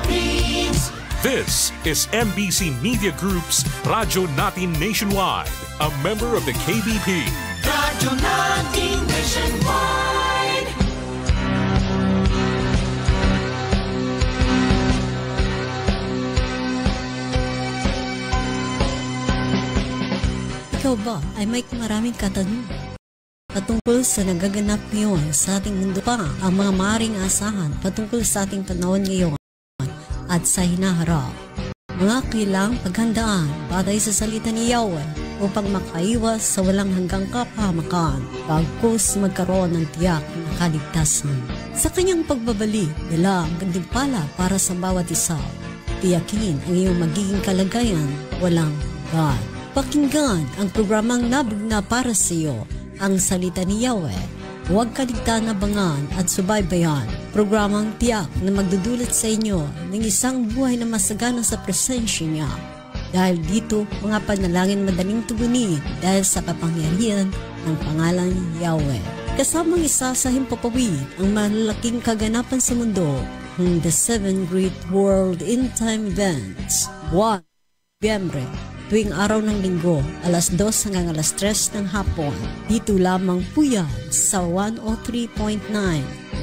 Philippines. This is MBC Media Group's Radyo Natin Nationwide, a member of the KBP. Radyo Natin Nationwide. Ikaw ba ay may maraming katanungan patungkol sa nagaganap ngayon sa ating mundo pa ang mga maaaring asahan patungkol sa ating panahon ngayon at sa hinaharap? Mga kailang paghandaan batay sa salita ni Yahweh upang makaiwas sa walang hanggang kapahamakan bagkus magkaroon ng tiyak na kaligtasan. Sa kanyang pagbabalik, dala ang gantimpala para sa bawat isa. Tiyakin ang iyong magiging kalagayan walang hanggan. Pakinggan ang programang nabigna para sa iyo, ang salita ni Yahweh. Huwag kaligtaan abangan at subaybayan. Programang tiyak na magdudulot sa inyo ng isang buhay na masagana sa presensya niya. Dahil dito, mga panalangin madaling tugunin dahil sa kapangyarihan ng pangalan ni Yahweh. Kasamang isa sa himpapawid ang malalaking kaganapan sa mundo ng The 7 Great World End Time Events. 1. Nobyembre, tuwing araw ng linggo, alas 2 hanggang alas 3 ng hapon. Dito lamang po yan sa 103.9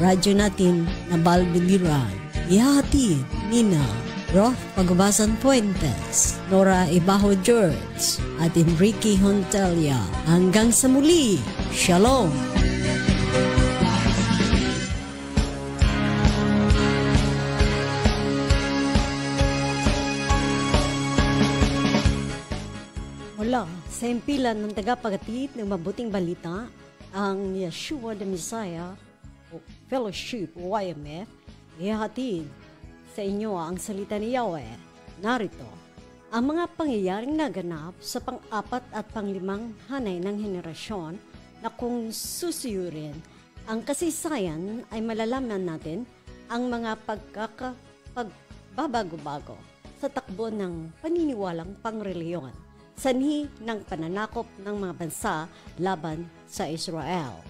Radyo Natin na Balbiliran. Ihahatid Nina Roth Pagbasan Puentes, Nora Ibaho George at Enrique Hontelia. Hanggang sa muli, Shalom! Mula sa impilan ng tagapaghatid ng mabuting balita, ang Yeshua the Messiah o Fellowship YMF, ihahatid sa inyo ang salita ni Yahweh. Narito ang mga pangyayaring naganap sa pang-4 at pang-5 hanay ng henerasyon na kung susuyurin ang kasaysayan ay malalaman natin ang mga pagbabago-bago sa takbo ng paniniwalang pangreliyon, sanhi ng pananakop ng mga bansa laban sa Israel,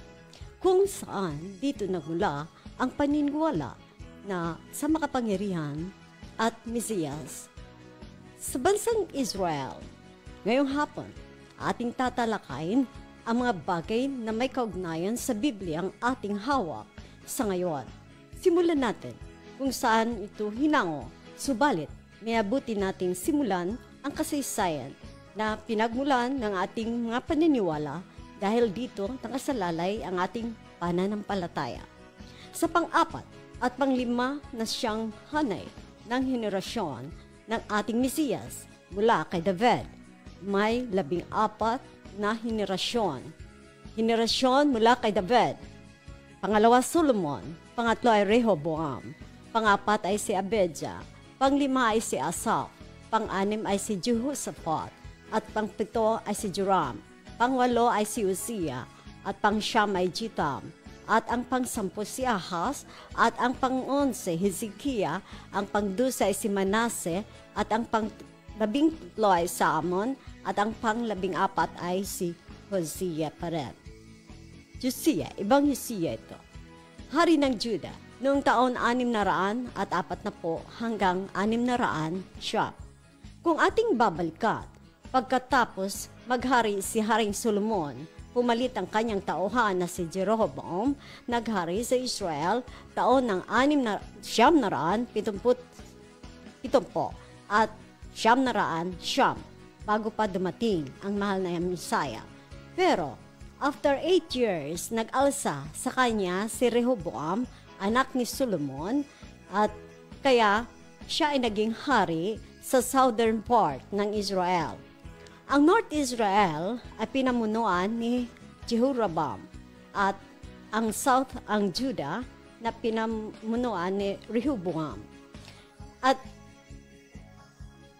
kung saan dito nagmula ang paniniwala na sa makapangyarihan at Mesiyas sa bansang Israel. Ngayong hapon, ating tatalakayin ang mga bagay na may kaugnayan sa Biblia ang ating hawak sa ngayon. Simulan natin kung saan ito hinango, subalit may abuti nating simulan ang kasaysayan na pinagmulan ng ating mga paniniwala dahil dito nakasalalay ang ating pananampalataya. Sa pang-4 at pang-5 na siyang hanay ng henerasyon ng ating Mesiyas mula kay David, may 14 na henerasyon. Henerasyon mula kay David. Pangalawa, Solomon. Pangatlo ay Rehoboam. Pang-4 ay si Abijah. Pang-5 ay si Asaph. Pang-6 ay si Jehoshaphat. At pang-7 ay si Joram, pang-8 ay si Uzziah, at pang-9 ay Jotham, at ang pang-10 si Ahaz, at ang pang-11 Hezekiah, ang pang-12 ay si Manasseh, at ang pang-13 ay si Amon, at ang pang-14 ay si Hosea pa rin. Josiah, ibang Josiah ito. Hari ng Judah, noong taon 640 hanggang 600 siya. Kung ating babalikat, pagkatapos maghari si Haring Solomon, pumalit ang kanyang tauhan na si Jeroboam, naghari sa Israel taon ng 670 at 700 bago pa dumating ang mahal na Messiah. Pero after 8 years, nag-alsa sa kanya si Rehoboam, anak ni Solomon, at kaya siya ay naging hari sa southern part ng Israel. Ang North Israel ay pinamunuan ni Jehoram at ang South ang Judah na pinamunuan ni Rehoboam. At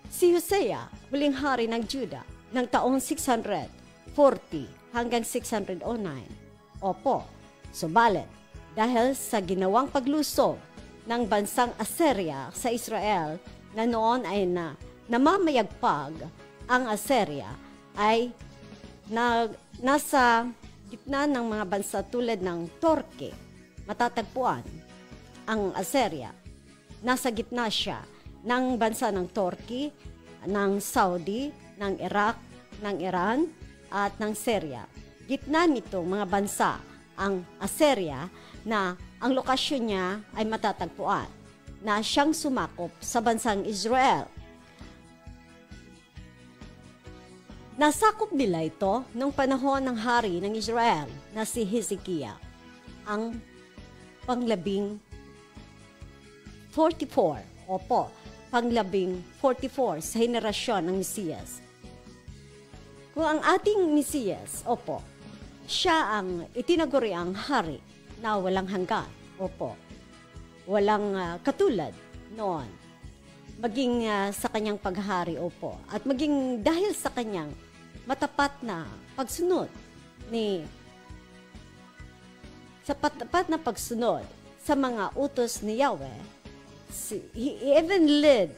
si Hosea, huling hari ng Judah, ng taong 640 hanggang 609. Opo, subalit dahil sa ginawang paglusob ng bansang Assyria sa Israel na noon ay namamayagpag, ang Assyria ay nasa gitna ng mga bansa tulad ng Turkey. Matatagpuan ang Assyria nasa gitna siya ng bansa ng Turkey, ng Saudi, ng Iraq, ng Iran, at ng Syria. Gitna nitong mga bansa ang Assyria na ang lokasyon niya ay matatagpuan na siyang sumakop sa bansang Israel. Nasakop nila ito nung panahon ng hari ng Israel na si Hezekiah, ang panglabing 44, panglabing 44 sa henerasyon ng Mesiyas. Kung ang ating Mesiyas, siya ang itinaguriang hari na walang hanggan, walang katulad noon. Maging sa kanyang paghari, at maging dahil sa kanyang matapat na pagsunod sa mga utos ni Yahweh, he even led,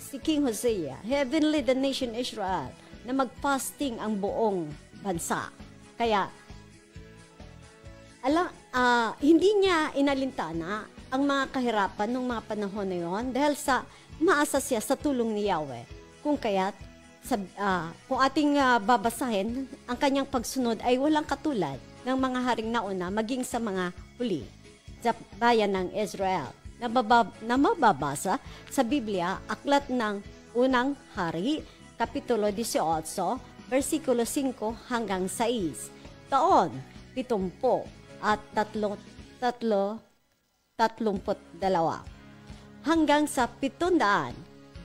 si King Hosea, he even led the nation Israel na mag-fasting ang buong bansa. Kaya, hindi niya inalintana ang mga kahirapan ng mga panahon na yon dahil sa maasa siya sa tulong ni Yahweh. Kung kung ating babasahin, ang kanyang pagsunod ay walang katulad ng mga haring nauna maging sa mga huli sa bayan ng Israel na mababasa sa Biblia, aklat ng unang hari, Kapitulo 18, versikulo 5 hanggang 6. Taon 70 at 32 hanggang sa 722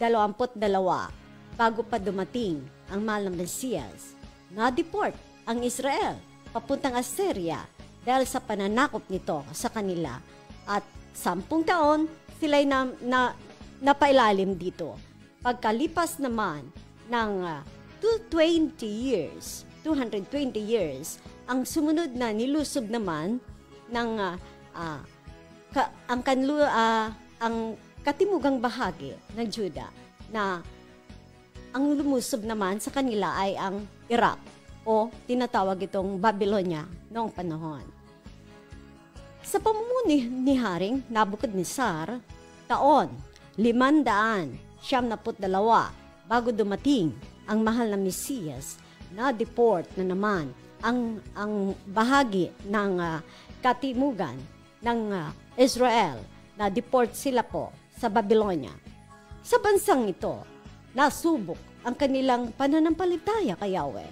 bago pa dumating ang mahal na Mesiyas. Na-deport ang Israel papuntang Assyria dahil sa pananakop nito sa kanila at 10 taon sila'y napailalim dito. Pagkalipas naman ng 220 years, ang sumunod na nilusob naman ng ang katimugang bahagi ng Juda na ang lumusob naman sa kanila ay ang Iraq o tinatawag itong Babylonia noong panahon. Sa pamumuno ni Haring Nabucodonosor, taon 572 bago dumating ang mahal na Mesiyas, na-deport na naman ang bahagi ng katimugan ng Israel. Na-deport sila sa Babylonia. Sa bansang ito, nasubok ang kanilang pananampalataya kay Yahweh.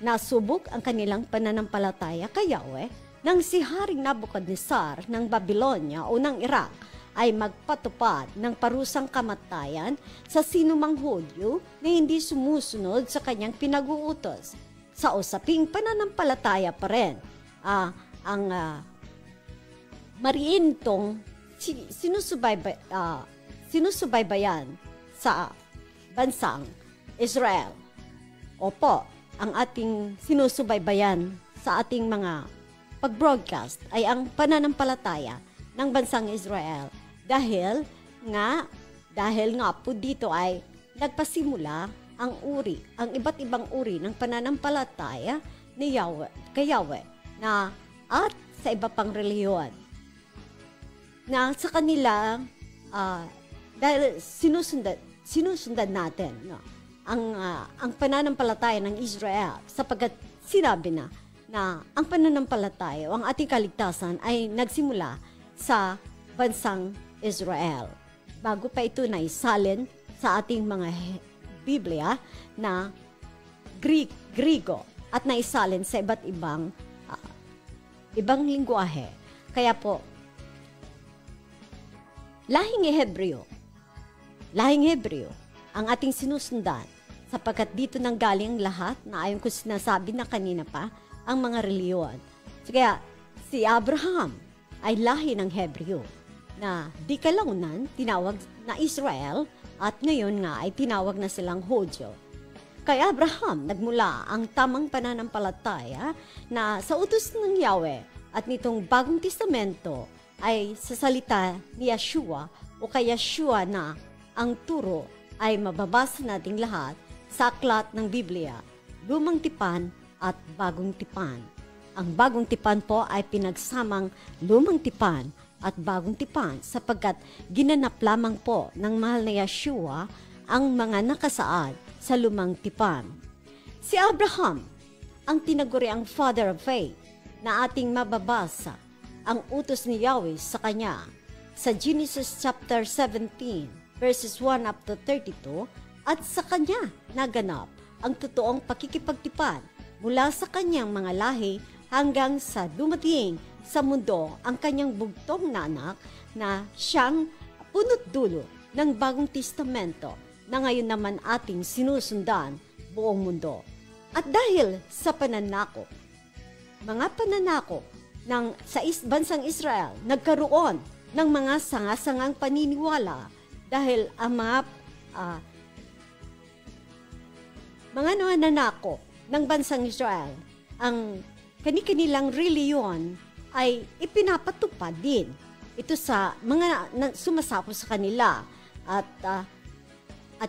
Nasubok ang kanilang pananampalataya kay Yahweh nang si Haring Nabucodonosor ng Babylonia o ng Iraq ay magpatupad ng parusang kamatayan sa sinumang Hudyo na hindi sumusunod sa kanyang pinag-uutos. Sa usaping pananampalataya pa rin, ang mariintong sinusubaybayan sa bansang Israel. Ang ating sinusubaybayan sa ating mga pag-broadcast ay ang pananampalataya ng bansang Israel dahil nga po dito ay nagpasimula ang iba't ibang uri ng pananampalataya ni Yahweh, kay Yahweh at sa iba pang relihiyon na sa kanila dahil sinusundan natin ang pananampalataya ng Israel sapagkat sinabi na ang pananampalataya o ang ating kaligtasan ay nagsimula sa bansang Israel. Bago pa ito naisalin sa ating mga Biblia na Griego at naisalin sa iba't ibang lingwahe. Kaya po, lahing Hebreo ang ating sinusundan sapagkat dito nang galing lahat na ayon ko sinasabi na kanina pa ang mga reliyon. So kaya si Abraham ay lahi ng Hebreo na di kalaunan tinawag na Israel at ngayon nga ay tinawag na silang Hudyo. Kay Abraham nagmula ang tamang pananampalataya na sa utos ng Yahweh at nitong Bagong Testamento ay sa salita ni Yeshua o kay Yeshua na ang turo ay mababasa nating lahat sa aklat ng Biblia, Lumang Tipan at Bagong Tipan. Ang Bagong Tipan po ay pinagsamang Lumang Tipan at Bagong Tipan sapagkat ginanap lamang po ng mahal na Yeshua ang mga nakasaad sa Lumang Tipan. Si Abraham, ang tinaguriang father of faith na ating mababasa ang utos ni Yahweh sa kanya sa Genesis chapter 17 verses 1 up to 32 at sa kanya naganap ang totoong pakikipagtipan mula sa kanyang mga lahi hanggang sa dumating sa mundo ang kanyang bugtong na anak na siyang punot dulo ng Bagong Testamento na ngayon naman ating sinusundan buong mundo. At dahil sa pananakop, mga pananakop sa bansang Israel, nagkaroon ng mga sanga-sangang paniniwala dahil ang mga nananakop ng bansang Israel, ang kani-kanilang reliyon ay ipinapatupad din. Ito sa mga sumasako sa kanila at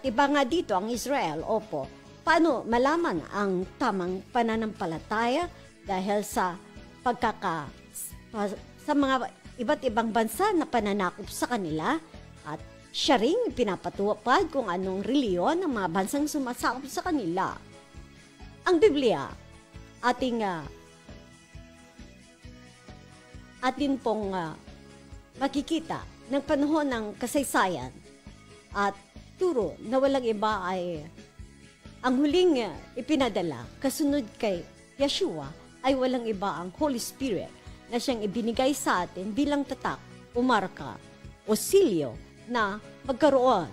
iba nga dito ang Israel, opo. Paano malaman ang tamang pananampalataya dahil sa sa mga iba't ibang bansa na pananakop sa kanila at siya ring pinapatupad kung anong reliyon ng mga bansang sumasakop sa kanila. Ang Biblia, atin pong makikita ng panahon ng kasaysayan at turo na walang iba ay ang huling ipinadala kasunod kay Yeshua ay walang iba ang Holy Spirit na siyang ibinigay sa atin bilang tatak o marka o silyo na magkaroon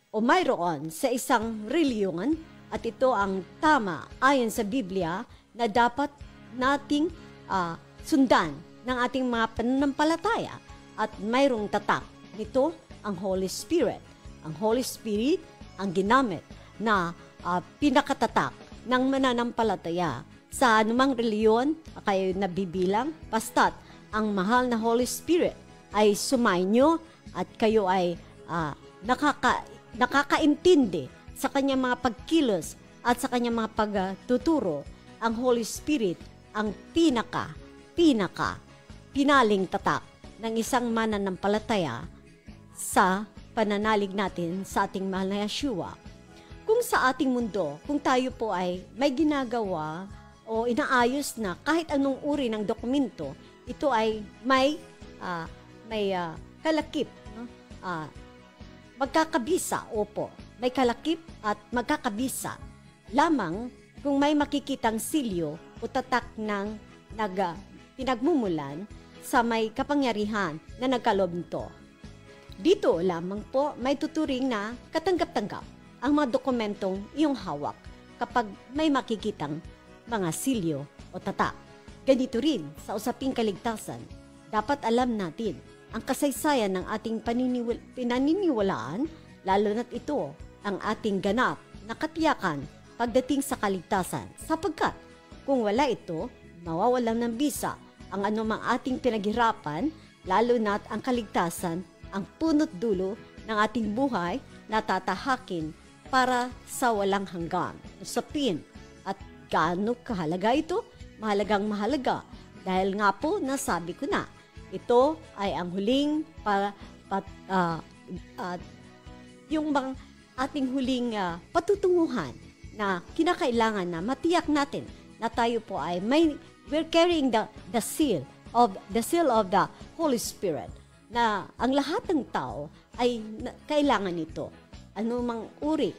o mayroon sa isang reliyon at ito ang tama ayon sa Biblia na dapat nating sundan ng ating mga pananampalataya at mayroong tatak nito ang Holy Spirit. Ang Holy Spirit ang ginamit na pinakatatak ng mananampalataya sa anumang reliyon kayo nabibilang basta't ang mahal na Holy Spirit ay sumainyo at kayo ay nakakaintindi sa kanyang mga pagkilos at sa kanyang mga pagtuturo. Ang Holy Spirit ang pinaling tatak ng isang mananampalataya sa pananalig natin sa ating mahal na Yeshua. Kung sa ating mundo, kung tayo po ay may ginagawa o inaayos na kahit anong uri ng dokumento, ito ay may kalakip, no? Magkakabisa, opo. May kalakip at magkakabisa lamang kung may makikitang silyo o tatak ng pinagmumulan sa may kapangyarihan na nagkalob nito. Dito lamang po may tuturing na katanggap-tanggap ang mga dokumentong iyong hawak kapag may makikitang mga silyo o tatak. Ganito rin sa usaping kaligtasan, dapat alam natin ang kasaysayan ng ating pinaniniwalaan, lalo na't ito ang ating ganap na katiyakan pagdating sa kaligtasan, sapagkat kung wala ito, mawawalan ng bisa ang anumang ating pinaghirapan, lalo na't ang kaligtasan ang punot dulo ng ating buhay na tatahakin para sa walang hanggan. Usapin at gaano kahalaga ito? Mahalagang-mahalaga dahil nga po nasabi ko na ito ay ang huling yung mga ating huling patutunguhan na kinakailangan na matiyak natin na tayo po ay we're carrying the seal of the Holy Spirit, na ang lahat ng tao ay kailangan nito. Anumang uri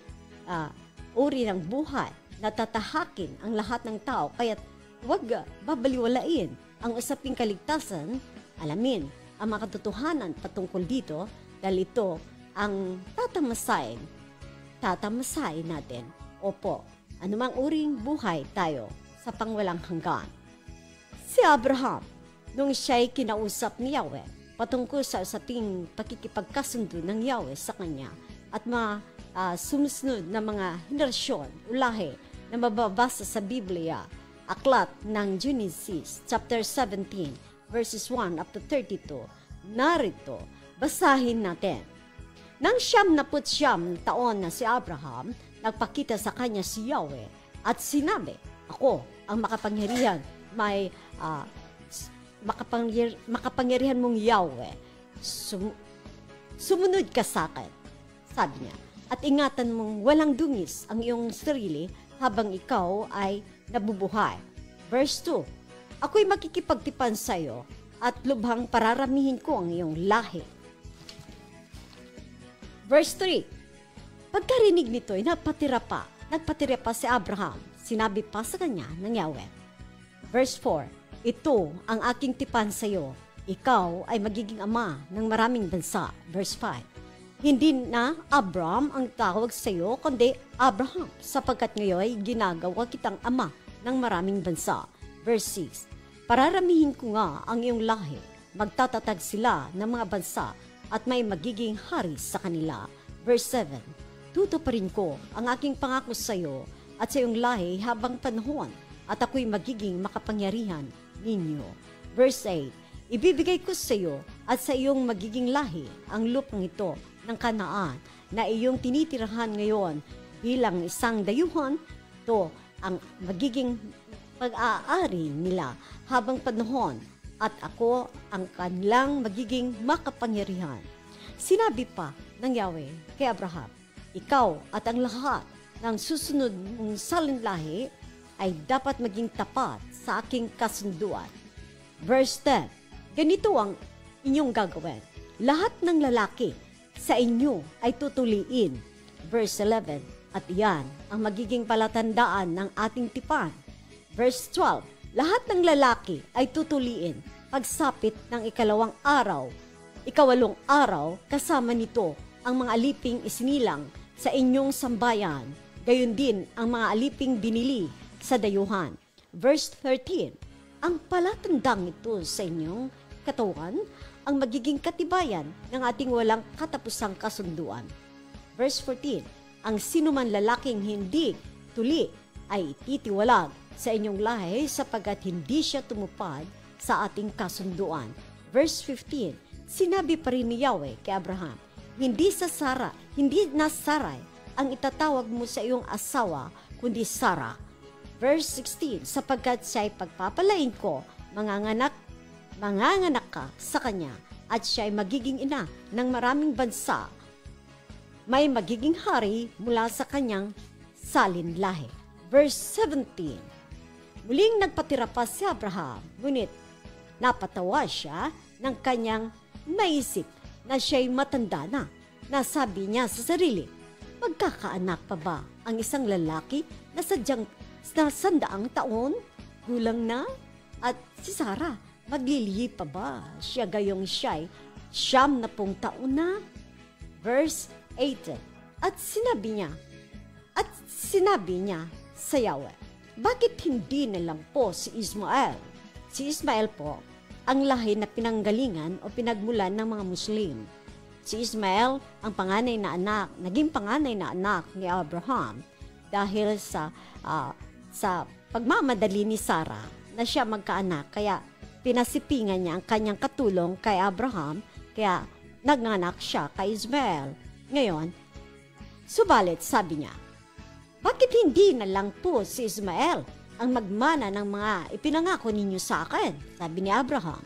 ng buhay na tatahakin ang lahat ng tao, kaya huwag babaliwalain ang usaping kaligtasan. Alamin ang mga katotohanan patungkol dito dahil ito ang tatamasain natin. Opo, anumang uring buhay tayo sa pangwalang hanggan. Si Abraham, nung siya'y kinausap ni Yahweh patungkol sa usaping pakikipagkasundo ng Yahweh sa kanya at mga sumusunod na mga henerasyon o lahi na mababasa sa Biblia, aklat ng Genesis chapter 17 verses 1 up to 32. Narito, basahin natin. Nang 99 taon na si Abraham, nagpakita sa kanya si Yahweh at sinabi, "Ako ang makapangyarihan, may makapangyarihan mong Yahweh, sumunod ka sa akin, sabi niya, at ingatan mong walang dungis ang iyong sarili habang ikaw ay nabubuhay. Verse 2, ako'y makikipagtipan sa iyo at lubhang pararamihin ko ang iyong lahi. Verse 3, pagkarinig nito ay nagpatira pa si Abraham. Sinabi pa sa kanya ng Yahweh. Verse 4, ito ang aking tipan sa iyo. Ikaw ay magiging ama ng maraming bansa. Verse 5, hindi na Abram ang tawag sa iyo, kundi Abraham, sapagkat ngayon ay ginagawa kitang ama ng maraming bansa. Verse 6, pararamihin ko nga ang iyong lahi. Magtatatag sila ng mga bansa at may magiging hari sa kanila. Verse 7, tutuparin ko ang aking pangako sa iyo at sa iyong lahi habang panahon, at ako'y magiging makapangyarihan ninyo. Verse 8, ibibigay ko sa iyo at sa iyong magiging lahi ang lupang ito ng Kanaan na iyong tinitirahan ngayon bilang isang dayuhan. Ito ang magiging pag-aari nila habang panahon, at ako ang kanilang magiging makapangyarihan. Sinabi pa ng Yahweh kay Abraham, ikaw at ang lahat ng susunod mong salinlahi ay dapat maging tapat sa aking kasunduan. Verse 10, ganito ang inyong gagawin. Lahat ng lalaki sa inyo ay tutuliin. Verse 11, at iyan ang magiging palatandaan ng ating tipan. Verse 12, lahat ng lalaki ay tutuliin pagsapit ng ikalawang araw. Ikawalong araw, kasama nito ang mga aliping isinilang sa inyong sambayan, gayon din ang mga aliping binili sa dayuhan. Verse 13, ang palatandang ito sa inyong katawan ang magiging katibayan ng ating walang katapusang kasunduan. Verse 14, ang sinuman lalaking hindi tuli ay ititiwalag sa inyong lahi sapagkat hindi siya tumupad sa ating kasunduan. Verse 15, sinabi pa rin ni Yahweh kay Abraham, hindi na Sarai ang itatawag mo sa iyong asawa, kundi Sarah. Verse 16, sapagkat siya ay pagpapalain ko, manganganak ka sa kanya, at siya ay magiging ina ng maraming bansa. May magiging hari mula sa kanyang salinlahi. Verse 17, muling nagpatira pa si Abraham, ngunit napatawa siya ng kanyang naisip na siya'y matanda na. Nasabi niya sa sarili, magkakaanak pa ba ang isang lalaki na sadyang 100 taon? Gulang na? At si Sarah, maglilihi pa ba siya gayong siya'y 90 taon na? Verse 18, at sinabi niya sa Yahweh, bakit hindi na lang po si Ismael? Si Ismael po ang lahi na pinanggalingan o pinagmulan ng mga Muslim. Si Ismael ang naging panganay na anak ni Abraham dahil sa pagmamadali ni Sarah na siya magkaanak, kaya pinasipingan niya ang kanyang katulong kay Abraham, kaya nagnganak siya kay Ismael. Ngayon, subalit sabi niya, bakit hindi na lang po si Ismael ang magmana ng mga ipinangako ninyo sa akin? Sabi ni Abraham.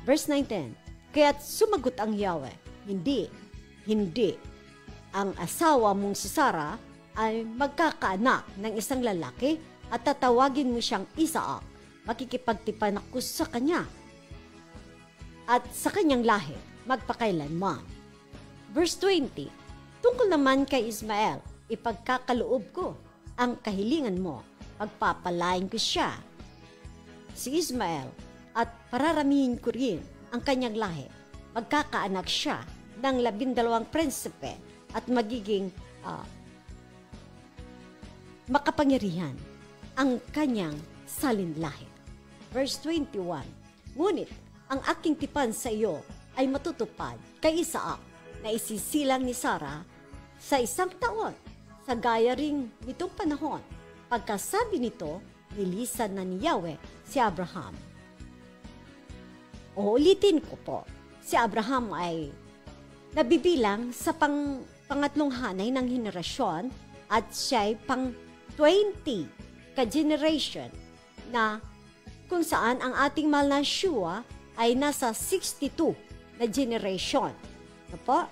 Verse 19, kaya't sumagot ang Yahweh, hindi. Ang asawa mong si Sarah ay magkakaanak ng isang lalaki at tatawagin mo siyang Isaac. Makikipagtipan ako sa kanya at sa kanyang lahi magpakailanman. Verse 20, tungkol naman kay Ismael, ipagkakaloob ko ang kahilingan mo, pagpapalain ko siya, si Ismael, at pararamihin ko rin ang kanyang lahi. Magkakaanak siya ng 12 prinsipe at magiging makapangyarihan ang kanyang salinlahi. Verse 21, ngunit ang aking tipan sa iyo ay matutupad kay Isaac na isisilang ni Sarah sa 1 taon, sa gaya ring nitong panahon. Pagkasabi nito, nilisan na ni Yahweh si Abraham. Uulitin ko po, si Abraham ay nabibilang sa pangatlong hanay ng henerasyon at siya ay pang 20 ka-generation na kung saan ang ating mahal na Yeshua ay nasa 62 na generation. Opo?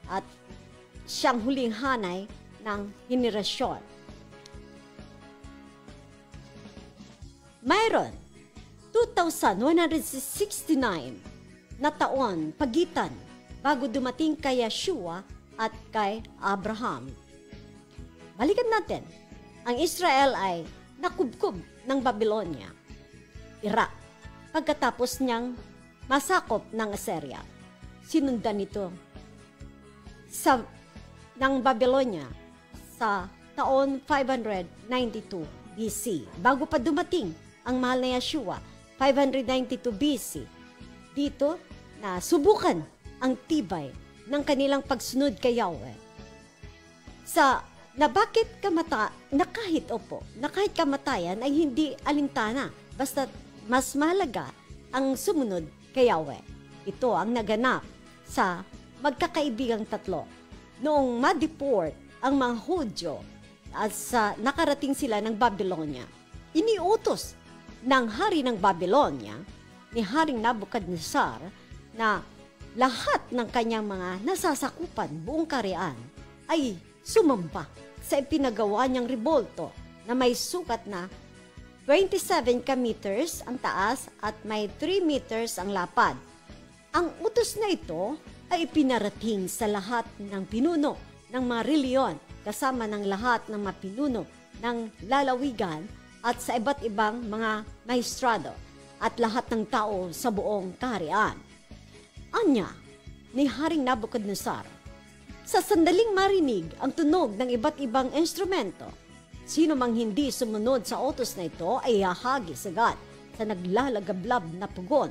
At siyang huling hanay ng henerasyon. Mayroon 2,169 na taon pagitan bago dumating kay Yeshua at kay Abraham. Balikan natin, ang Israel ay nakubkob ng Babylonia, Iraq, pagkatapos niyang masakop ng Assyria. Sinundan ito ng Babylonia sa taon 592 BC. Bago pa dumating ang mahal na Yeshua, 592 BC, dito na subukan ang tibay ng kanilang pagsunod kay Yahweh. Na kahit kamatayan ay hindi alintana, basta mas mahalaga ang sumunod kay Yahweh. Ito ang naganap sa magkakaibigang tatlo. Noong ma-deport ang mga Hudyo at nakarating sila ng Babylonia, iniutos ng hari ng Babylonia, ni Haring Nabucodonosor, na lahat ng kanyang mga nasasakupan buong kaharian ay sumamba sa ipinagawa niyang rebolto na may sukat na 27 meters ang taas at may 3 meters ang lapad. Ang utos na ito ay ipinarating sa lahat ng pinuno ng mga reliyon, kasama ng lahat ng mga pinuno ng lalawigan at sa iba't ibang mga maestrado at lahat ng tao sa buong kaharian. Anya ni Haring Nabucodonosor, sa sandaling marinig ang tunog ng iba't ibang instrumento, sino mang hindi sumunod sa utos na ito ay hahagis agad sa naglalagablab na pugon.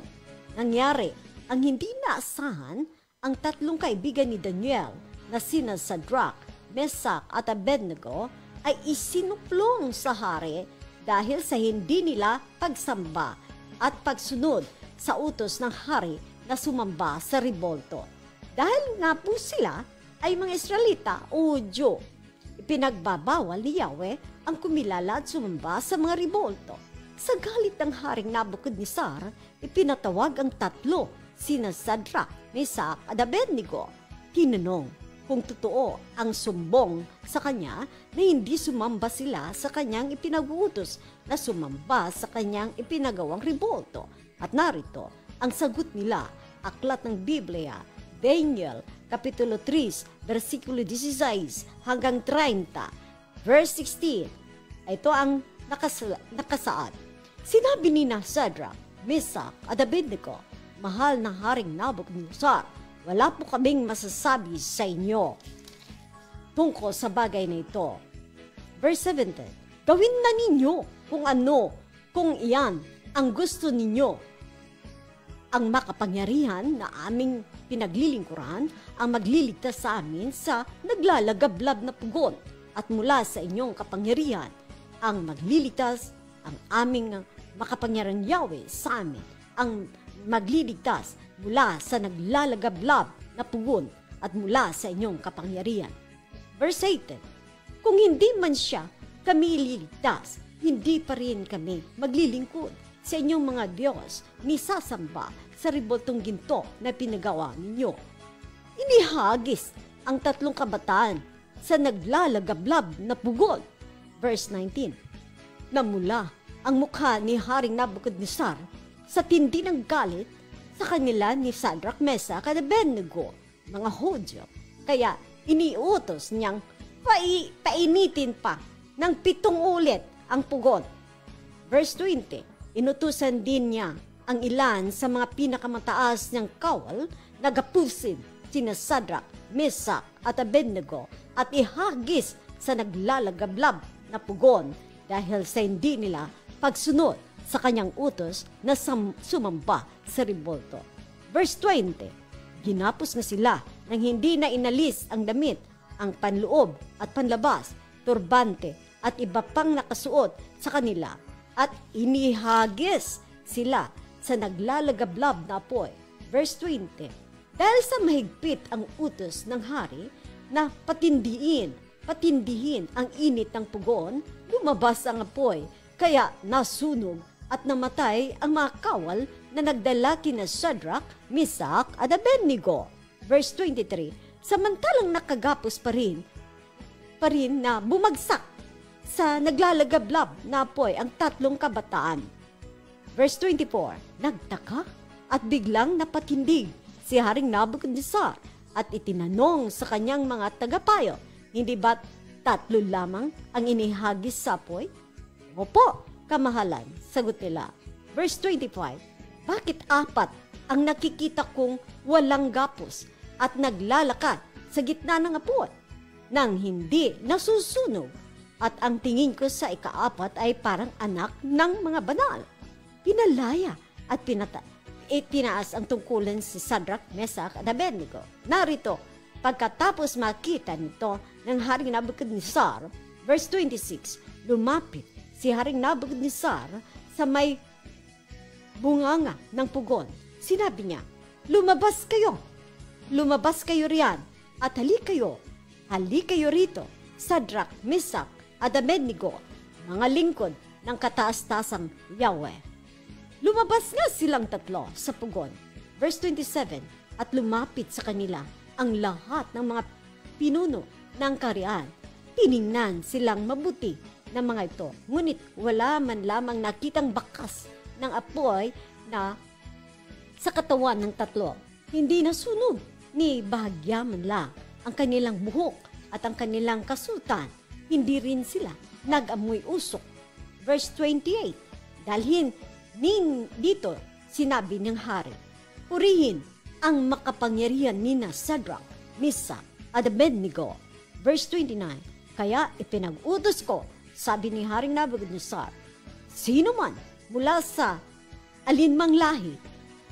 Nangyari ang hindi naasahan, ang tatlong kaibigan ni Daniel na sina Sadrach, Mesach at Abednego ay isinuplong sa hari dahil sa hindi nila pagsamba at pagsunod sa utos ng hari na sumamba sa rebolto. Dahil nga po sila ay mga Israelita o Hudyo, ipinagbabawal ni Yahweh ang kumilala at sumamba sa mga rebolto. Sa galit ng Haring Nabucodonosor, ipinatawag ang tatlo, sina Sadrach, Mesach at Abednego. Tinanong kung totoo ang sumbong sa kanya na hindi sumamba sila sa kanyang ipinag-uutos na sumamba sa kanyang ipinagawang rebolto. At narito ang sagot nila, aklat ng Biblia, Daniel, Kapitulo 3, versikulo 16 hanggang 30, verse 16. Ito ang nakasaad. Sinabi ni Sadrach, Mesach at Abednego, mahal na Haring Nabucodonosor, wala po kaming masasabi sa inyo tungkol sa bagay na ito. Verse 17, gawin na ninyo kung iyan ang gusto ninyo. Ang makapangyarihan na aming pinaglilingkuran ang magliligtas sa amin sa naglalagablab na pugon, at mula sa inyong kapangyarihan ang magliligtas ang aming makapangyarihan Yahweh sa amin, ang magliligtas mula sa naglalagablab na pugon at mula sa inyong kapangyarihan. Verse 18, kung hindi man siya kami ililigtas, hindi pa rin kami maglilingkod sa inyong mga Diyos ni sasamba sa reboltong ginto na pinagawa ninyo. Inihagis ang tatlong kabataan sa naglalagablab na pugon. Verse 19, namula ang mukha ni Haring Nabucodonosor sa tindi ng galit sa kanila ni Sadrach, Mesach at Abednego, mga Hudyo. Kaya iniutos niyang painitin pa ng 7 ulit ang pugon. Verse 20, inutusan din niya ang ilan sa mga pinakamataas niyang kawal na gapusin sina Sadrach, Mesach at Abednego at ihagis sa naglalagablab na pugon dahil sa hindi nila pagsunod sa kanyang utos na sumamba sa rebolto. Verse 20, ginapos na sila nang hindi na inalis ang damit, ang panloob at panlabas, turbante at iba pang nakasuot sa kanila, at inihagis sila sa naglalagablab na apoy. Verse 20, dahil sa mahigpit ang utos ng hari na patindihin ang init ng pugon, lumabas ang apoy, kaya nasunog at namatay ang mga kawal na nagdala kina Shadrach, Meshach at Abednego. Verse 23, samantalang nakagapos pa rin na bumagsak sa naglalagablab na apoy ang 3 kabataan. Verse 24, nagtaka at biglang napatindig si Haring Nabucodonosor at itinanong sa kanyang mga tagapayo, hindi ba't 3 lamang ang inihagis sa apoy? Opo, kamahalan, sagot nila. Verse 25, bakit 4 ang nakikita kong walang gapos at naglalakad sa gitna ng apoy nang hindi nasusunog? At ang tingin ko sa ika-4 ay parang anak ng mga banal. Pinalaya at itinaas ang tungkulan si Shadrach, Meshach at Abednego. Narito, pagkatapos makita nito ng Haring Nabucodonosor, verse 26, lumapit si Haring Nabucodonosor sa may bunganga ng pugon. Sinabi niya, lumabas kayo riyan at hali kayo rito, Shadrach, Meshach at Abednego, mga lingkod ng kataas-tasang Yahweh. Lumabas nga silang 3 sa pugon. Verse 27, at lumapit sa kanila ang lahat ng mga pinuno ng kaharian. Tiningnan silang mabuti ng mga ito, ngunit wala man lamang nakitang bakas ng apoy na sa katawan ng 3. Hindi nasunog ni bahagya man lang ang kanilang buhok at ang kanilang kasutan. Hindi rin sila nag-amoy usok. Verse 28, dalhin dito sinabi ng hari, purihin ang makapangyarihan nina Shadrach, Meshach at Abednego. Verse 29, kaya ipinag-utos ko, sabi ni Haring Nabucodonosor, sino man mula sa alinmang lahi,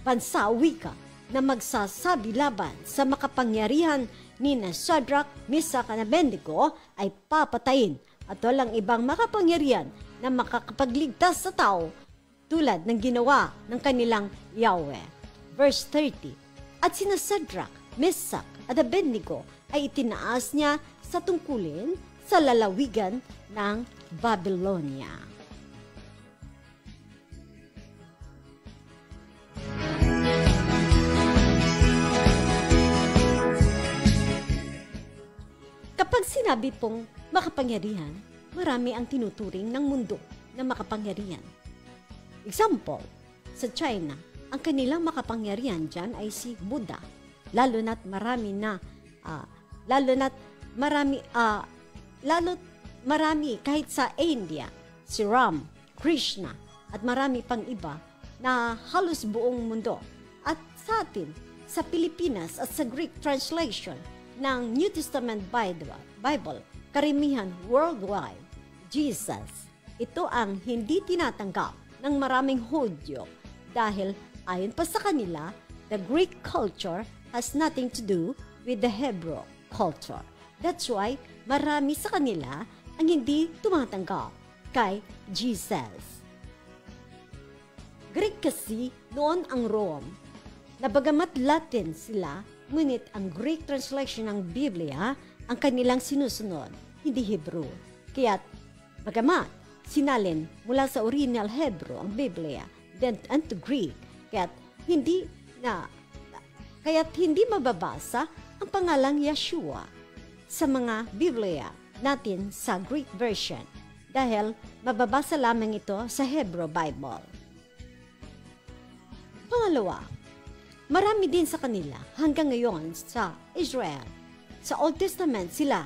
bansa o wika na magsasabi laban sa makapangyarihan nina Shadrach, Meshach at Abednego ay papatayin at walang ibang makapangyarihan na makakapagligtas sa tao tulad ng ginawa ng kanilang Yahweh. Verse 30, at sina Shadrach, Meshach at Abednego ay itinaas niya sa tungkulin sa lalawigan ng Babylonia. Kapag sinabi pong makapangyarihan, marami ang tinuturing ng mundo na makapangyarihan. Example, sa China, ang kanilang makapangyarihan dyan ay si Buddha. Lalo na't marami kahit sa India, si Ram, Krishna, at marami pang iba na halos buong mundo. At sa atin, sa Pilipinas at sa Greek translation ng New Testament Bible, karamihan worldwide, Jesus. Ito ang hindi tinatanggap ng maraming Hudyo dahil ayon pa sa kanila, the Greek culture has nothing to do with the Hebrew culture. That's why marami sa kanila ang hindi tumatanggap kay Jesus. Greek kasi noon ang Rome, na bagamat Latin sila, ngunit ang Greek translation ng Biblia ang kanilang sinusunod, hindi Hebrew. Kaya't bagamat sinalin mula sa original Hebrew ang Biblia, then to Greek, kaya't hindi mababasa ang pangalang Yeshua sa mga Biblia natin sa Greek version dahil mababasa lamang ito sa Hebrew Bible. Pangalawa, marami din sa kanila hanggang ngayon sa Israel. Sa Old Testament sila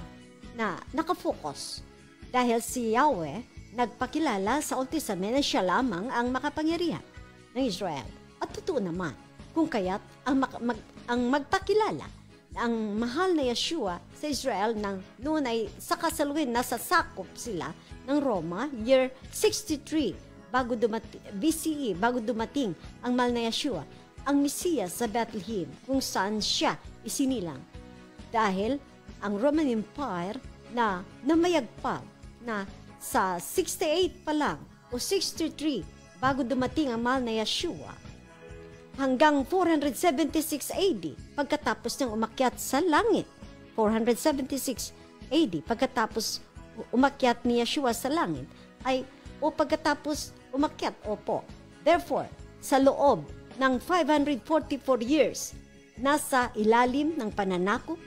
na nakafocus dahil si Yahweh nagpakilala sa Old Testament na siya lamang ang makapangyarihan ng Israel. At totoo naman, kung kaya't ang magpakilala ang mahal na Yeshua sa Israel noon ay sa kasalukuyan nasa sakop sila ng Roma, year 63 BCE, bago dumating ang mahal na Yeshua, ang Mesiyas sa Bethlehem, kung saan siya isinilang. Dahil ang Roman Empire na namayagpag na sa 68 pa lang o 63 bago dumating ang mahal na Yeshua hanggang 476 AD pagkatapos niyang umakyat sa langit. 476 AD pagkatapos umakyat ni Yeshua sa langit pagkatapos Umakyat, opo. Therefore, sa loob ng 544 years, nasa ilalim ng pananakop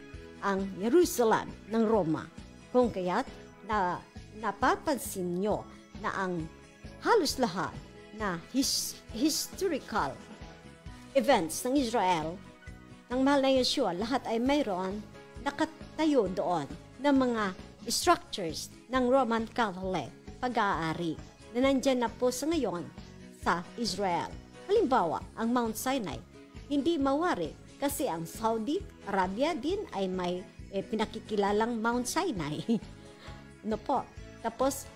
ang Jerusalem ng Roma. Kung kaya't napapansin nyo na ang halos lahat na historical events ng Israel, ng mahal na Yeshua, lahat ay mayroon nakatayo doon ng mga structures ng Roman Catholic pag-aari na nandyan na po sa ngayon sa Israel. Halimbawa, ang Mount Sinai, hindi mawari kasi ang Saudi Arabia din ay may pinakikilalang Mount Sinai. Ano po? Tapos,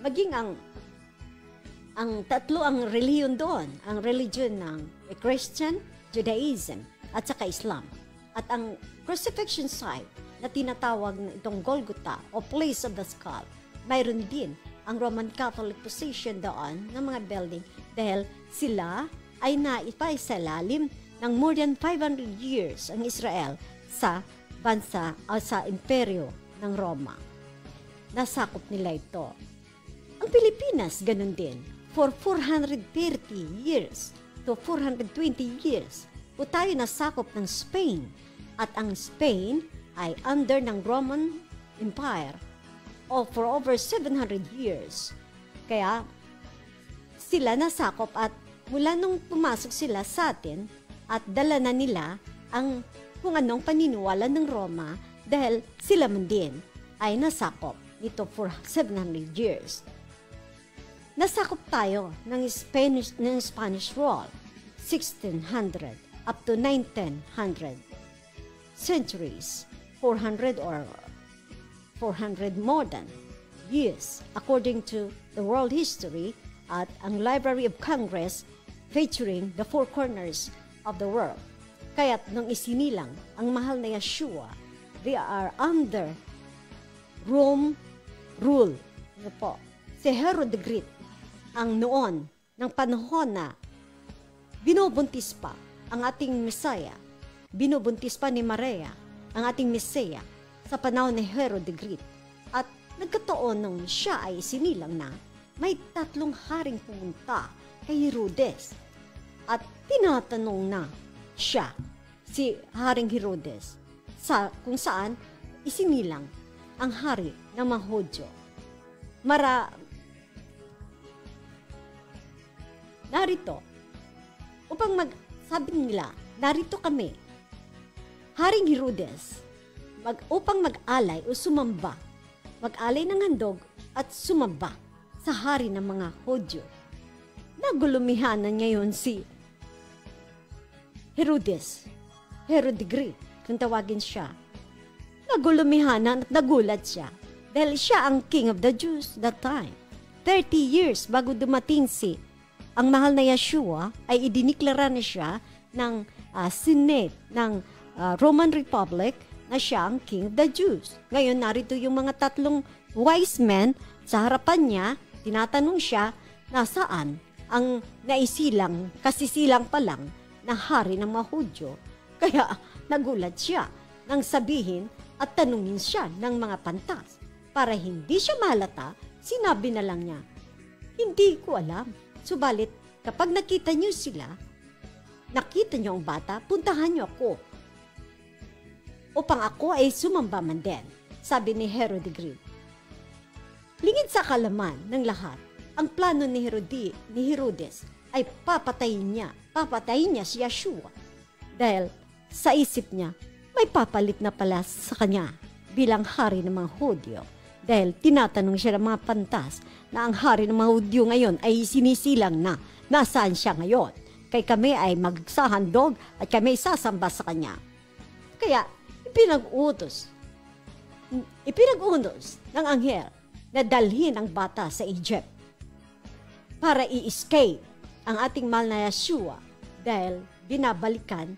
maging ang tatlo ang reliyon doon, ang religion ng Christian, Judaism, at saka Islam. At ang crucifixion site na tinatawag na itong Golgotha o Place of the Skull, mayroon din ang Roman Catholic position doon ng mga building dahil sila ay naipaisalim ng more than 500 years ang Israel sa bansa o sa imperyo ng Roma. Nasakop nila ito. Ang Pilipinas, ganun din. For 430 years to 420 years, po tayo nasakop ng Spain. At ang Spain ay under ng Roman Empire for over 700 years. Kaya sila nasakop at mula nung pumasok sila sa atin at dala na nila ang kung anong paniniwala ng Roma dahil sila man din ay nasakop nito for 700 years. Nasakop tayo ng Spanish rule, 1600 up to 1900 centuries, 400 or 400 more than years, according to the world history at ang Library of Congress featuring the four corners of the world. Kaya't nung isinilang ang mahal na Yeshua, they are under Rome rule. Ano po? Si Herod the Great, ang noon, ng panahon na binubuntis pa ang ating Messiah, binubuntis pa ni Maria ang ating Messiah sa panahon ni Herod the Great. At nagkataon nung siya ay sinilang na, may tatlong haring pumunta kay Herodes. At tinatanong na siya, si Haring Herodes, kung saan isinilang ang hari ng mga Hudyo. Narito, sabi nila, narito kami, Haring Herodes, upang mag-alay o sumamba, mag-alay ng handog at sumamba sa hari ng mga Hudyo. Nagulumihanan ngayon si Herodes, Herod the Great, kung tawagin siya. Nagulumihanan at nagulat siya dahil siya ang king of the Jews that time. 30 years bago dumating ang mahal na Yeshua, ay idiniklara na siya ng Senate ng Roman Republic na siya ang king of the Jews. Ngayon, narito yung mga tatlong wise men sa harapan niya, tinatanong siya, nasaan ang naisilang, kasisilang pa lang na hari ng mga Hudyo. Kaya nagulat siya nang sabihin at tanungin siya ng mga pantas. Para hindi siya malata, sinabi na lang niya, hindi ko alam. Subalit, kapag nakita niyo sila, nakita niyo ang bata, puntahan niyo ako. Upang ako ay sumamba man din, sabi ni Herod the Great. Lingid sa kalaman ng lahat, ang plano ni Herodes ay papatayin niya si Yeshua. Dahil sa isip niya, may papalit na pala sa kanya bilang hari ng mga Hudyo. Dahil tinatanong siya ng mga pantas na ang hari ng mga Hudyo ngayon ay sinisilang na nasaan siya ngayon. Kaya kami ay magsahandog at kami sasamba sa kanya. Kaya ipinag-utos ng anghel na dalhin ang bata sa Egypt para i-escape ang ating mahal na Yeshua dahil binabantaan,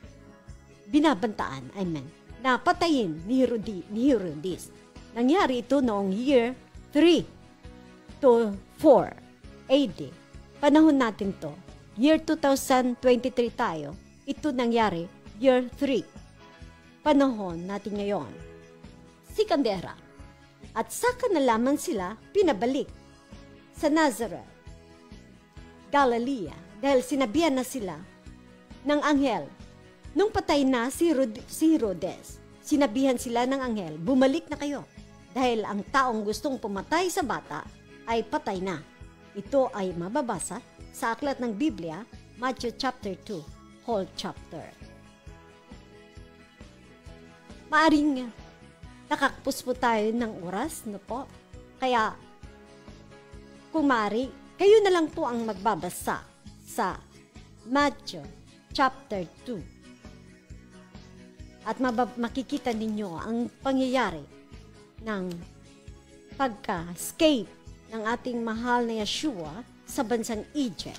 na patayin ni Herodes. Nangyari ito noong year 3 to 4 AD. Panahon natin to. Year 2023 tayo. Ito nangyari year 3. Panahon natin ngayon. Sikandera. At saka na lamang sila pinabalik sa Nazareth. Galilee dahil sinabihan na sila ng anghel. Nung patay na si Herodes, sinabihan sila ng anghel, bumalik na kayo dahil ang taong gustong pumatay sa bata ay patay na. Ito ay mababasa sa aklat ng Biblia, Matthew chapter 2, whole chapter. Maaring nakakapos po tayo ng oras, no po? Kaya, kung maaari, kayo na lang po ang magbabasa sa Matthew chapter 2. At makikita ninyo ang pangyayari ng pagka-escape ng ating mahal na Yeshua sa bansang Egypt.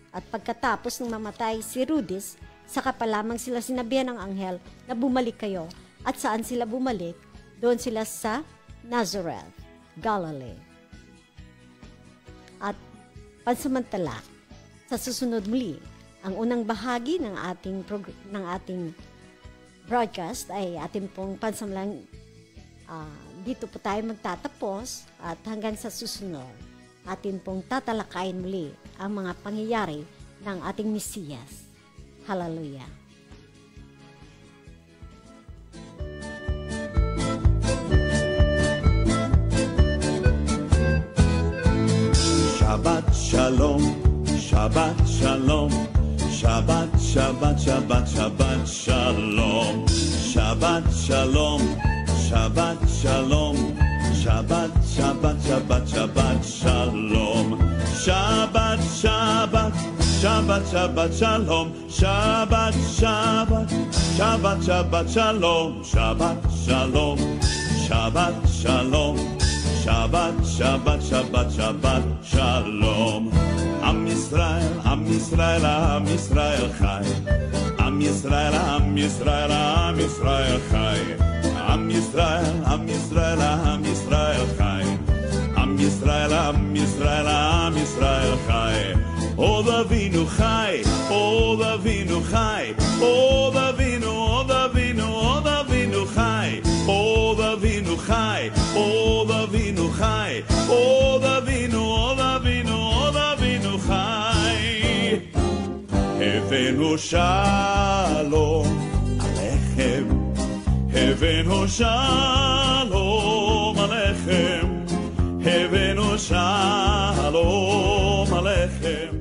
At pagkatapos ng mamatay si Herodes, saka pa lamang sila sinabihan ng anghel na bumalik kayo. At saan sila bumalik? Doon sila sa Nazareth, Galilee. At pansamantala, sa susunod muli, ang unang bahagi ng ating broadcast ay ating pong pansamlang dito po tayo magtatapos at hanggang sa susunod, atin pong tatalakayin muli ang mga pangyayari ng ating Mesiyas. Hallelujah. Shabbat Shalom, Shabbat Shalom, Shabbat, Shabbat, Shabbat, Shabbat Shalom, Shabbat Shalom, Shabbat Shalom, Shabbat, Shabbat, Shabbat, Shabbat Shalom, Shabbat, Shabbat, Shabbat, Shabbat Shalom, Shabbat, Shabbat, Shabbat, Shabbat Shalom, Shabbat Shalom, Shabbat Shalom, Shabbat, Shabbat, Shabbat, Shabbat Shalom. Am Yisrael, Am Yisrael, Am Yisrael Chai. Am Yisrael, Am Yisrael, Am Yisrael Chai. Am Yisrael, Am Yisrael, Am Yisrael Chai. Am Yisrael, Am Yisrael, Am Yisrael Chai. O Davinu Chai, O Davinu Chai, O Davinu, O Davinu, O Davinu Chai, O Davinu Chai, O Davinu Chai, O Davinu, O Davinu, O Davinu Chai. Havenu Shalom Alechem, Havenu Shalom Alechem, Havenu Shalom Alechem.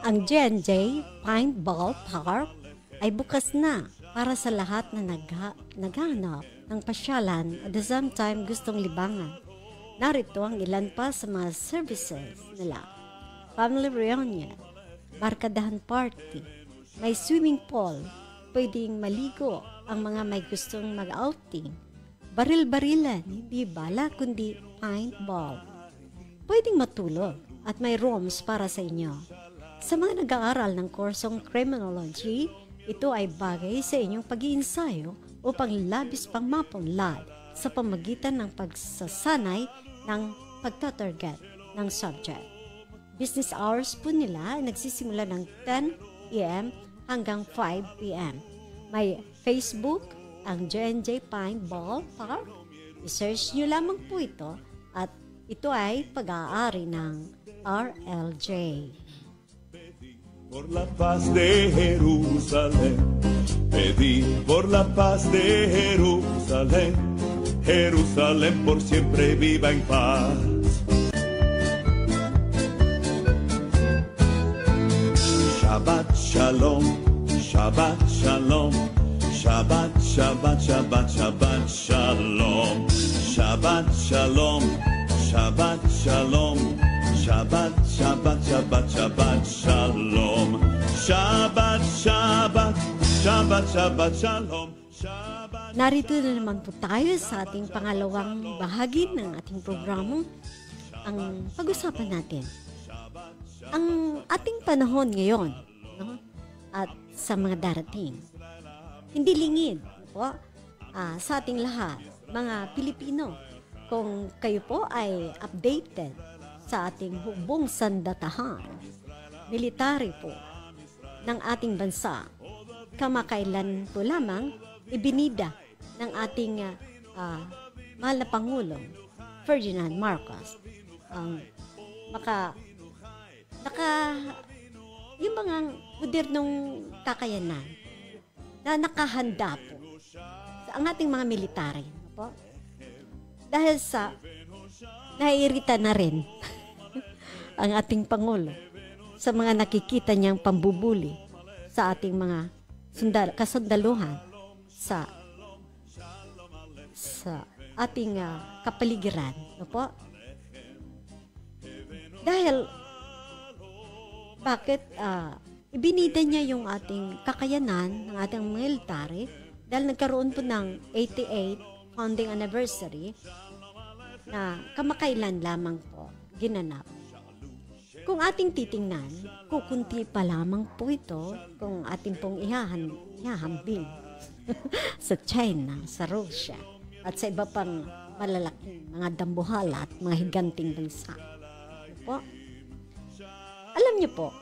Ang J&J Paintball Park ay bukas na para sa lahat na naghahanap ng pasyalan at the same time gustong libangan. Narito ang ilan pa sa mga services nila. Family reunion, barkadahan party, may swimming pool, pwedeng maligo ang mga may gustong mag-outing, baril-barilan, hindi bala kundi paintball. Pwedeng matulog at may rooms para sa inyo. Sa mga nag-aaral ng kursong criminology, ito ay bagay sa inyong pag-iinsayo upang labis pang mapunlad sa pamagitan ng pagsasanay ng pagtatarget ng subject. Business hours po nila ay nagsisimula ng 10 a.m. hanggang 5 p.m. May Facebook, ang J&J Paintball Park. I-search nyo lamang po ito at ito ay pag-aari ng RLJ. Por la paz de Jerusalén, pedí por la paz de Jerusalén, Jerusalén por siempre viva en paz. Shabbat Shalom, Shabbat Shalom, Shabbat, Shabbat, Shabbat, Shabbat Shalom, Shabbat Shalom, Shabbat Shalom, Shabbat, Shabbat, Shabbat, Shabbat Shalom, Shabbat, Shabbat, Shabbat, Shabbat Shalom, Shabbat. Narito na naman po tayo sa ating pangalawang bahagi ng ating programa. Ang pag-usapan natin, ang ating panahon ngayon, no? At sa mga darating. Hindi lingid po sa ating lahat, mga Pilipino, kung kayo po ay updated sa ating hubong sandatahan, military po ng ating bansa. Kamakailan po lamang ibinida ng ating mahal na Pangulong Ferdinand Marcos ang yung mga modernong kakayanan na nakahanda po sa ang ating mga military. Po? Dahil sa naiirita na rin ang ating Pangulo sa mga nakikita niyang pambubuli sa ating mga kasundaluhan sa ating kapaligiran. No po? Dahil bakit ibinida niya yung ating kakayanan ng ating military dahil nagkaroon po ng 88 founding anniversary na kamakailan lamang po ginanap. Kung ating titingnan, kukunti pa lamang po ito kung ating pong ihahambing sa China, sa Russia, at sa iba pang malalaking mga dambuhala at mga higanting bansa. Po? Alam niyo po,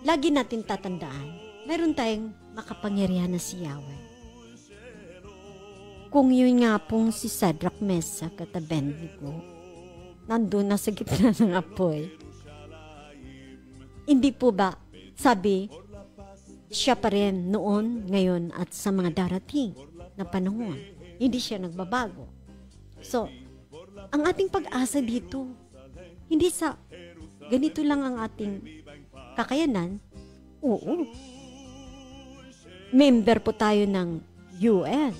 lagi natin tatandaan, meron tayong makapangyarihan na si Yahweh. Kung yun nga pong si Shadrach, Meshach at Abednego, nandun na sa gitna ng apoy, hindi po ba, sabi, siya pa rin noon, ngayon, at sa mga darating na panahon. Hindi siya nagbabago. So, ang ating pag-asa dito, hindi sa ganito lang ang ating kakayanan. Oo. Member po tayo ng UN.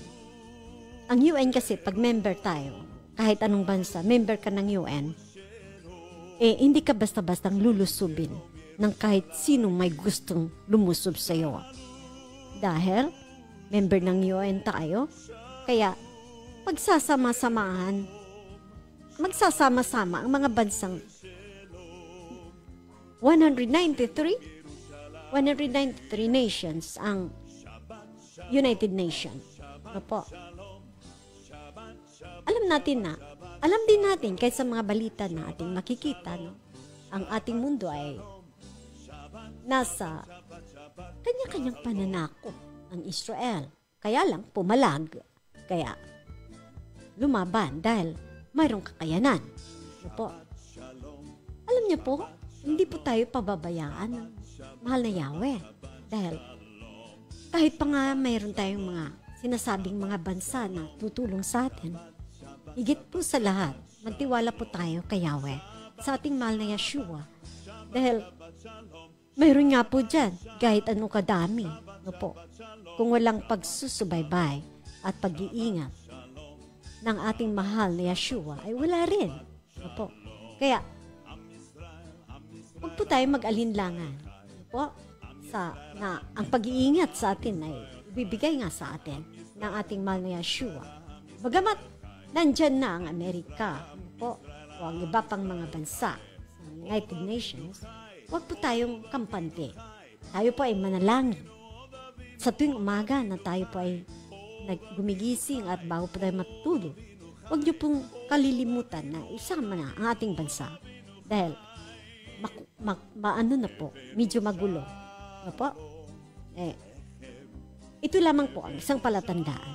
Ang UN kasi, pag member tayo, kahit anong bansa, member ka ng UN, hindi ka basta-bastang lulusubin ng kahit sino may gustong lumusob sa iyo. Dahil, member ng UN tayo, kaya magsasama-sama ang mga bansang 193 nations ang United Nations. Ano po? Alam din natin kahit sa mga balita na ating makikita, no? Ang ating mundo ay nasa kanya-kanyang pananakop ang Israel. Kaya lang, pumalag. Kaya, lumaban dahil mayroong kakayanan. Ano po? Alam niyo po, hindi po tayo pababayaan ng mahal na Yahweh. Dahil, kahit pa nga mayroon tayong mga sinasabing mga bansa na tutulong sa atin, higit po sa lahat, magtiwala po tayo kay Yahweh sa ating mahal na Yeshua. Dahil, mayroon nga po dyan, kahit anong kadami, no po, kung walang pagsusubaybay at pag-iingat ng ating mahal na Yeshua, ay wala rin. No po. Kaya, huwag po tayo mag-alinlangan. No po, na ang pag-iingat sa atin ay ibibigay nga sa atin ng ating mahal na Yeshua. Bagamat, nandyan na ang Amerika, no po, o ang iba pang mga bansa sa United Nations, huwag po tayong kampante. Tayo po ay manalangin. Sa tuwing umaga na tayo po ay gumigising at bago po tayo matulog, huwag niyo pong kalilimutan na isama na ang ating bansa. Dahil, maano na po, medyo magulo. Ano po? Ito lamang po ang isang palatandaan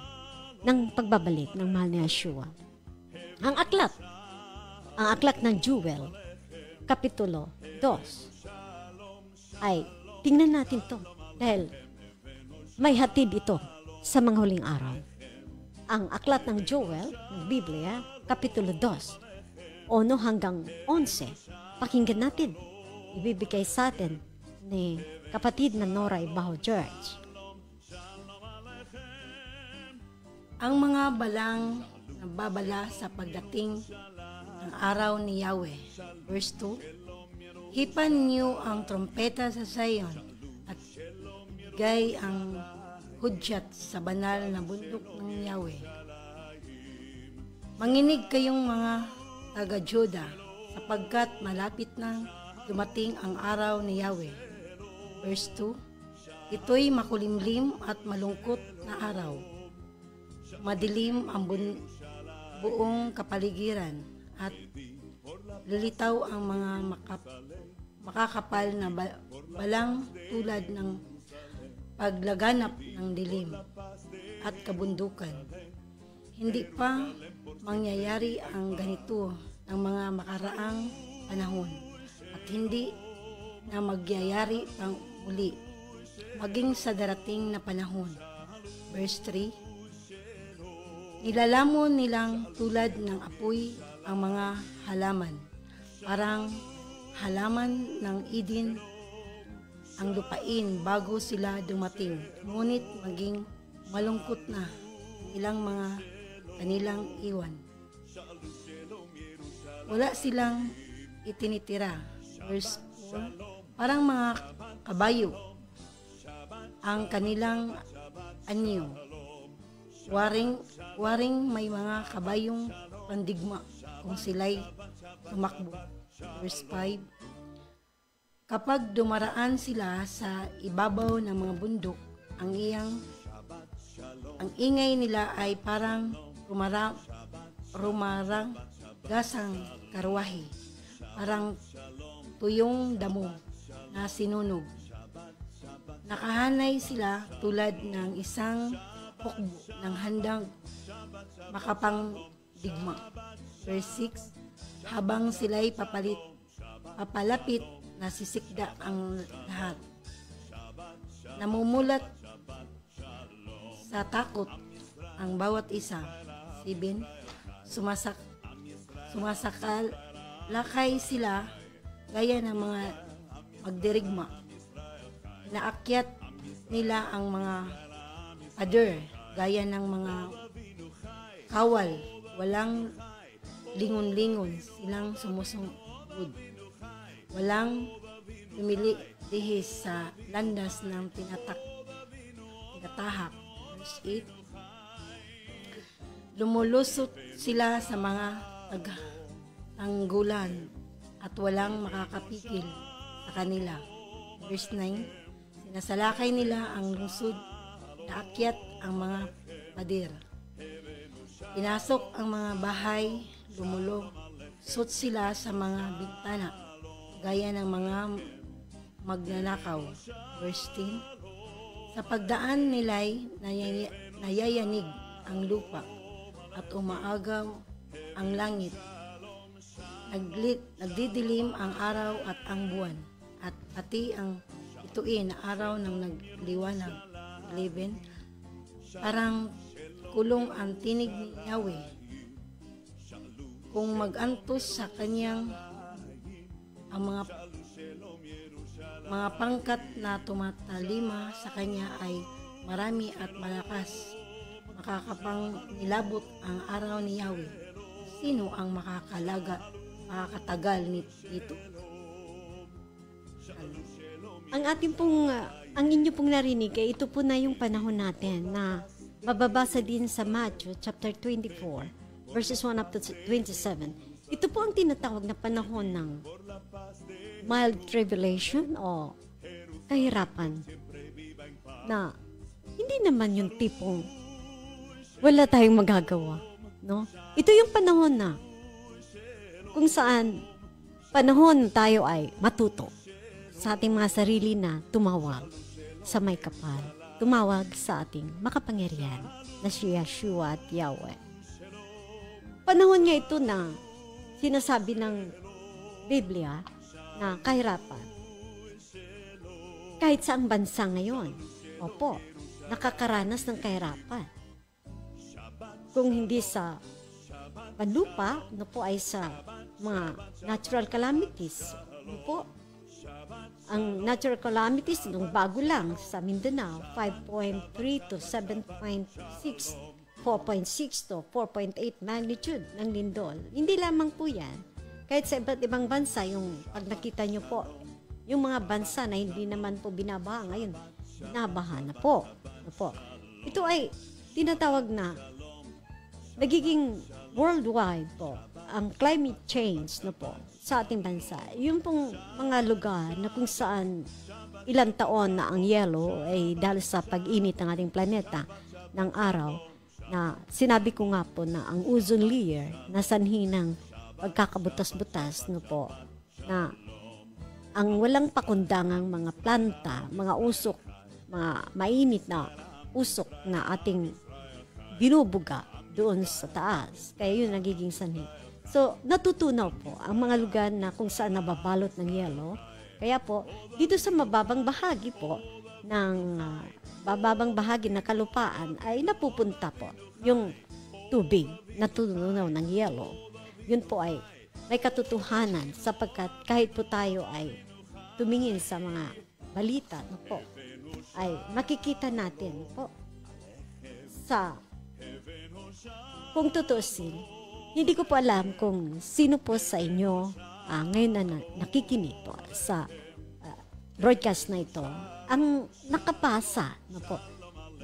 ng pagbabalik ng mahal ni Yeshua. Ang aklat ng Joel, Kapitulo 2, ay tingnan natin to dahil may hatid ito sa mga huling araw. Ang aklat ng Joel, ng Biblia, Kapitulo 2, 1 hanggang 11, pakinggan natin. Ibibigay sa atin ni kapatid na Nora Ibaho George. Ang mga balang nagbabala sa pagdating ng araw ni Yahweh. Verse 2, hipan niyo ang trompeta sa Zion at gay ang hudyat sa banal na bundok ng Yahweh. Manginig kayong mga taga-Juda sapagkat malapit nang dumating ang araw ni Yahweh. Verse 2, ito'y makulimlim at malungkot na araw. Madilim ang buong kapaligiran at lilitaw ang mga makakapal na balang tulad ng paglaganap ng dilim at kabundukan. Hindi pa mangyayari ang ganito ng mga makaraang panahon at hindi na magyayari pang muli, maging sa darating na panahon. Verse 3, nilalamon nilang tulad ng apoy ang mga halaman, parang halaman ng Eden ang lupain bago sila dumating, ngunit maging malungkot na ilang mga kanilang iwan. Wala silang itinitira. Verse 4, parang mga kabayo ang kanilang anyo. Waring may mga kabayong pandigma kung sila'y tumakbo. Verse 5, kapag dumaraan sila sa ibabaw ng mga bundok, ang ingay nila ay parang rumaranggasang karwahe, parang tuyong damo na sinunog. Nakahanay sila tulad ng isang hukbo ng handang makapangdigma. Verse 6, habang sila'y papalapit, nasisikda ang lahat. Namumulat sa takot ang bawat isa. 7, sumasakalakay sila gaya ng mga magdirigma. Naakyat nila ang mga pader gaya ng mga kawal. Walang lingon-lingon silang sumusugod. Walang lumilihis sa landas ng tinatahak. Verse 8, lumulusot sila sa mga tanggulan at walang makakapigil sa kanila. Verse 9, sinasalakay nila ang lungsod, naakyat ang mga pader. Pinasok ang mga bahay, lumulusot sila sa mga bintana gaya ng mga magnanakaw. Verse 10, sa pagdaan nila'y nayayanig ang lupa at umaagaw ang langit. Nagdidilim ang araw at ang buwan at pati ang bituin na araw ng nagliwanag. 11, parang kulong ang tinig ni Yahweh. Kung mag-antos sa kanyang ang mga pangkat na tumatalima sa kanya ay marami at malakas. Makakapangilabot ang araw ni Yahweh. Sino ang makakatagal nito? Ang inyo pong narinig ay ito po na yung panahon natin na mababasa din sa Matthew chapter 24 verses 1 up to 27. Ito po ang tinatawag na panahon ng mild tribulation o kahirapan na hindi naman yung tipong wala tayong magagawa, no? Ito yung panahon na kung saan panahon tayo ay matuto sa ating mga sarili na tumawag sa may kapal, tumawag sa ating makapangyarihan na si Yeshua at Yahweh. Panahon nga ito na sinasabi ng Biblia na kahirapan. Kahit saang bansa ngayon, opo, nakakaranas ng kahirapan. Kung hindi sa panlupa, no po ay sa mga natural calamities. No po, ang natural calamities nung bago lang sa Mindanao, 5.3 to 7.6, 4.6 to 4.8 magnitude ng lindol. Hindi lamang po yan. Kahit sa iba't ibang bansa, yung pag nakita nyo po, yung mga bansa na hindi naman po binabaha ngayon, binabaha na po. No po. Ito ay tinatawag na nagiging worldwide po ang climate change no po sa ating bansa. Yung pong mga lugar na kung saan ilang taon na ang yelo ay dahil sa pag-init ng ating planeta ng araw na sinabi ko nga po na ang ozone layer na sanhi ng pagkakabutas-butas no po na ang walang pakundangang mga planta, mga usok, mga mainit na usok na ating binubuga doon sa taas. Kaya yun nagiging sanhi. So, natutunaw po ang mga lugar na kung saan nababalot ng yelo Kaya po, dito sa mababang bahagi po ng mababang bahagi na kalupaan ay napupunta po yung tubig na tununaw ng yelo. Yun po ay may katotohanan sapagkat kahit po tayo ay tumingin sa mga balita no po, ay makikita natin po sa kung tutusin, hindi ko po alam kung sino po sa inyo ngayon na nakikinig po sa broadcast na ito ang nakapasa no po.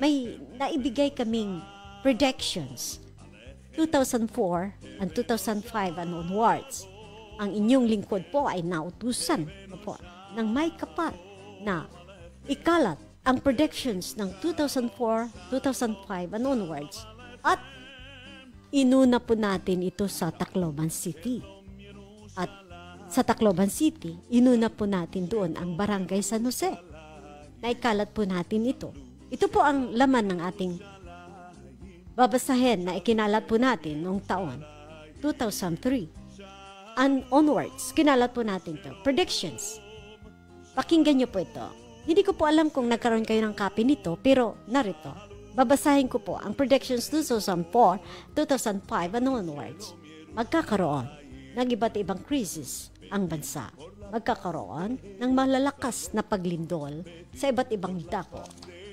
May naibigay kaming predictions 2004 and 2005 and onwards. Ang inyong lingkod po ay nautusan no po, ng may kapal na ikalat ang predictions ng 2004, 2005 and onwards. At inuna po natin ito sa Tacloban City. At sa Tacloban City, inuna po natin doon ang Barangay San Jose. Naikalat po natin ito. Ito po ang laman ng ating babasahin na ikinalat po natin noong taon 2003 and onwards. Kinalat po natin ito. Predictions. Pakinggan nyo po ito. Hindi ko po alam kung nagkaroon kayo ng copy nito, pero narito. Babasahin ko po ang predictions 2004, 2005 and onwards. Magkakaroon ng iba't ibang krisis ang bansa. Magkakaroon ng malalakas na paglindol sa iba't ibang dako,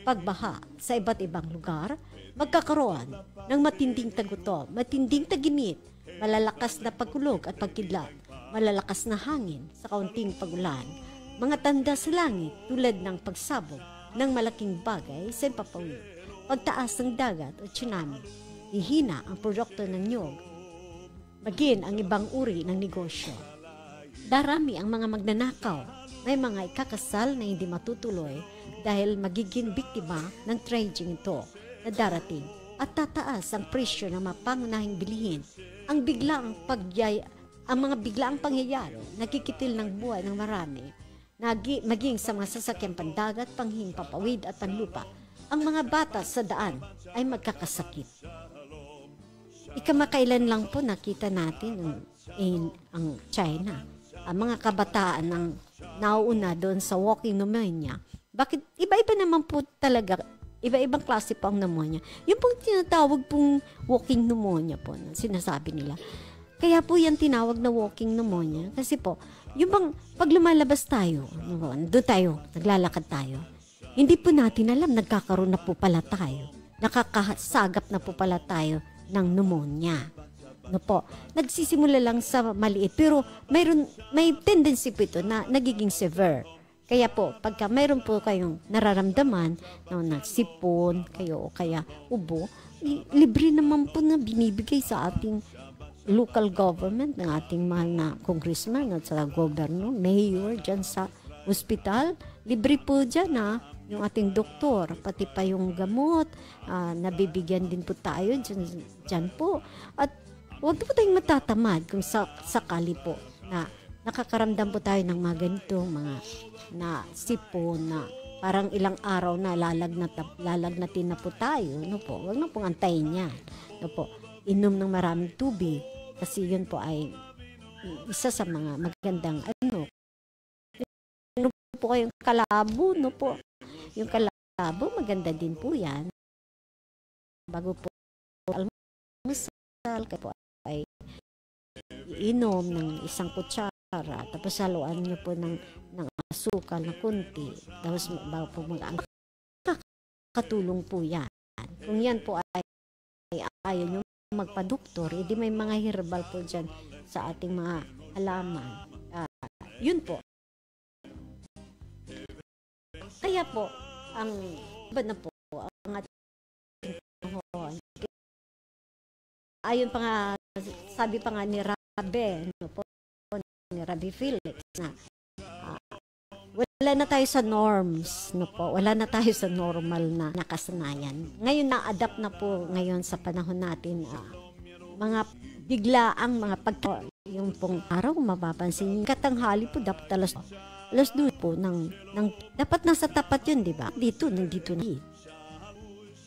pagbaha sa iba't ibang lugar, magkakaroon ng matinding tagutom, matinding taginit, malalakas na pagkulog at pagkidlat, malalakas na hangin sa kaunting pagulan, mga tanda sa langit tulad ng pagsabog ng malaking bagay sa impapawid, pagtaas ng dagat o tsunami, hihina ang produkto ng niyog, maging ang ibang uri ng negosyo. Darami ang mga magnanakaw, may mga ikakasal na hindi matutuloy dahil magiging biktima ng trading ito na darating at tataas ang presyo ng mga pangunahing bilihin. Ang mga biglaang pangyayari nakikitil ng buhay ng marami, maging sa mga sasakyang pandagat, panghimpapawid at panlupa. Ang mga bata sa daan ay magkakasakit. Ikamakailan lang po nakita natin ang China. Ang mga kabataan ang nauuna doon sa walking pneumonia. Bakit? Iba-iba naman po talaga. Iba-ibang klase po ang pneumonia. Yung pong tinatawag pong walking pneumonia po, sinasabi nila. Kaya po yan tinawag na walking pneumonia. Kasi po, yung bang pag lumalabas tayo, doon tayo, naglalakad tayo, hindi po natin alam, nagkakaroon na po pala tayo. Nakakasagap na po pala tayo ng pneumonia. No po, nagsisimula lang sa maliit, pero may tendency po ito na nagiging severe. Kaya po, pagka mayroon po kayong nararamdaman na sipon kayo o kaya ubo, libre naman po na binibigay sa ating local government, ng ating mahal na congressman at sa governor, mayor dyan sa hospital. Libre po dyan yung ating doktor, pati pa yung gamot, nabibigyan din po tayo dyan po. At huwag po tayong matatamad kung sakali po na nakakaramdam po tayo ng mga ganitong mga na sipon na parang ilang araw na lalagnatin na po tayo. No po, huwag na pong antayin yan. No po, inom ng maraming tubig kasi yun po ay isa sa mga magandang ano po kayong kalabo, no po. Yung kalabo, maganda din po yan. Bago po almusal, kayo po ay iinom ng isang kutsara, tapos haluan nyo po ng asukal na kunti, tapos bago po katulong po yan. Kung yan po ay ayaw nyo magpa-doktor, edi may mga herbal po dyan sa ating mga halaman. Yun po. Kaya po, ang iba na po, ang ating ayon pa nga, sabi pa nga ni Rabe, no po, ni Rabi Felix, na wala na tayo sa norms, no po, wala na tayo sa normal na nakasanayan. Ngayon, na-adapt na po ngayon sa panahon natin, mga biglaang mga yung pong araw, mapapansin, katanghali po, dapat alas 2 po, dapat nasa tapat yun, di ba? Nandito na.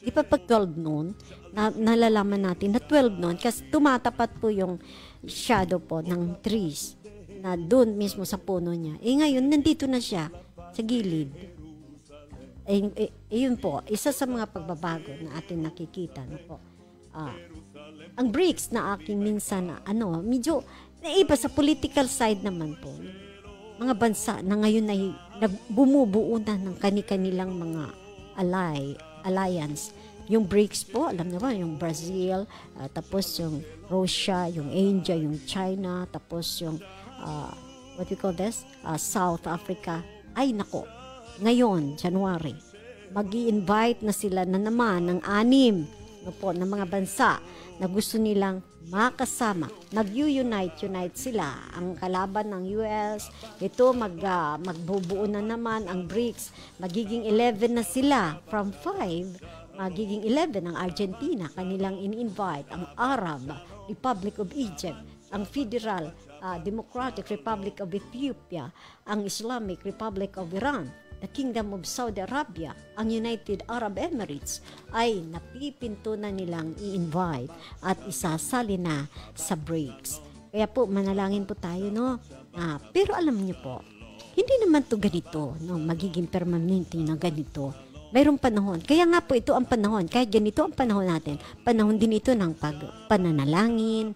Di pa pag 12 noon, nalalaman natin na 12 noon kasi tumatapat po yung shadow po ng trees na doon mismo sa puno niya. Ngayon, nandito na siya sa gilid. Yun po, isa sa mga pagbabago na atin nakikita. No po. Ang BRICS na aking minsan, medyo naiba sa political side naman po. Mga bansa na ngayon ay bumubuo na ng kani-kanilang mga alliance. Yung BRICS po, alam niyo ba, yung Brazil, tapos yung Russia, yung India, yung China, tapos yung what we call this? South Africa. Ay nako, ngayon, January, mag-i-invite na sila na naman ng 6 po, ng mga bansa na gusto nilang makasama. Nag-unite sila. Ang kalaban ng US, ito magbubuo na naman ang BRICS. Magiging 11 na sila. From 5, magiging 11 ang Argentina. Kanilang in-invite ang Arab Republic of Egypt, ang Federal Democratic Republic of Ethiopia, ang Islamic Republic of Iran, the Kingdom of Saudi Arabia, ang United Arab Emirates ay napipinto na nilang i-invite at isasali na sa BRICS. Kaya po, manalangin po tayo, no? Pero alam niyo po, hindi naman to ganito, no? Magiging permanente na ganito. Mayroong panahon. Kaya nga po, ito ang panahon. Kahit ganito ang panahon natin. Panahon din ito ng pananalangin,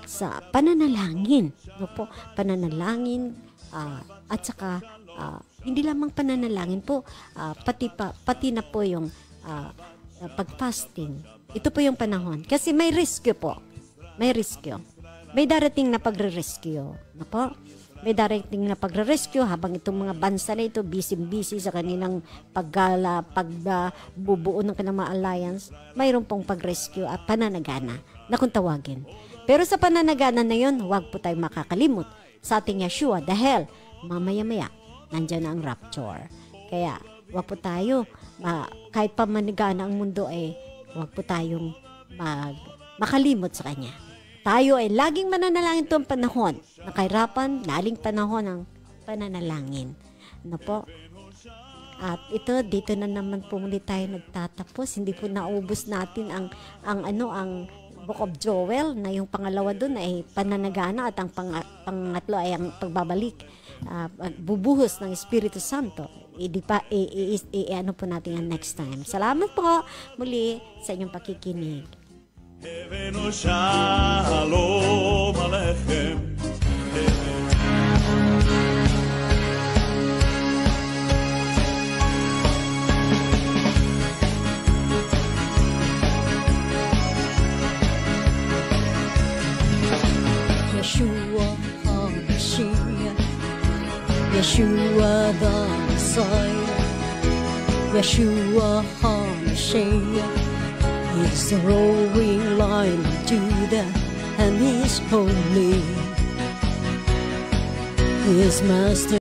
sa pananalangin, no po? Pananalangin, at saka hindi lamang pananalangin po, pati na po yung pag-fasting. Ito po yung panahon. Kasi may rescue po. May rescue. May darating na pagre-rescue. No po? May darating na pagre-rescue habang itong mga bansa na ito busy sa kanilang pagbubuo ng kanilang mga alliance. Mayroon pong pag-rescue at pananagana na kung tawagin. Pero sa pananagana na yun, huwag po tayong makakalimot sa ating Yeshua dahil mamaya-maya nandiyan ang rapture. Kaya, wag po tayo, kahit pa manigana ang mundo, wag po tayong makalimot sa Kanya. Tayo ay laging mananalangin itong panahon. Nakahirapan, laling panahon ng pananalangin. Ano po? At ito, dito na naman po muli tayo nagtatapos. Hindi po naubos natin ang Book of Joel na yung pangalawa doon ay pananagana at ang pangatlo ay ang pagbabalik, bubuhos ng Espiritu Santo. Ano po natin yan next time. Salamat po muli sa inyong pakikinig. Hebenu shalom alechem. Yeshua HaMashiach, Yeshua the Messiah, Yeshua HaMashiach is the roaring lion of Judah, and He's holy. His master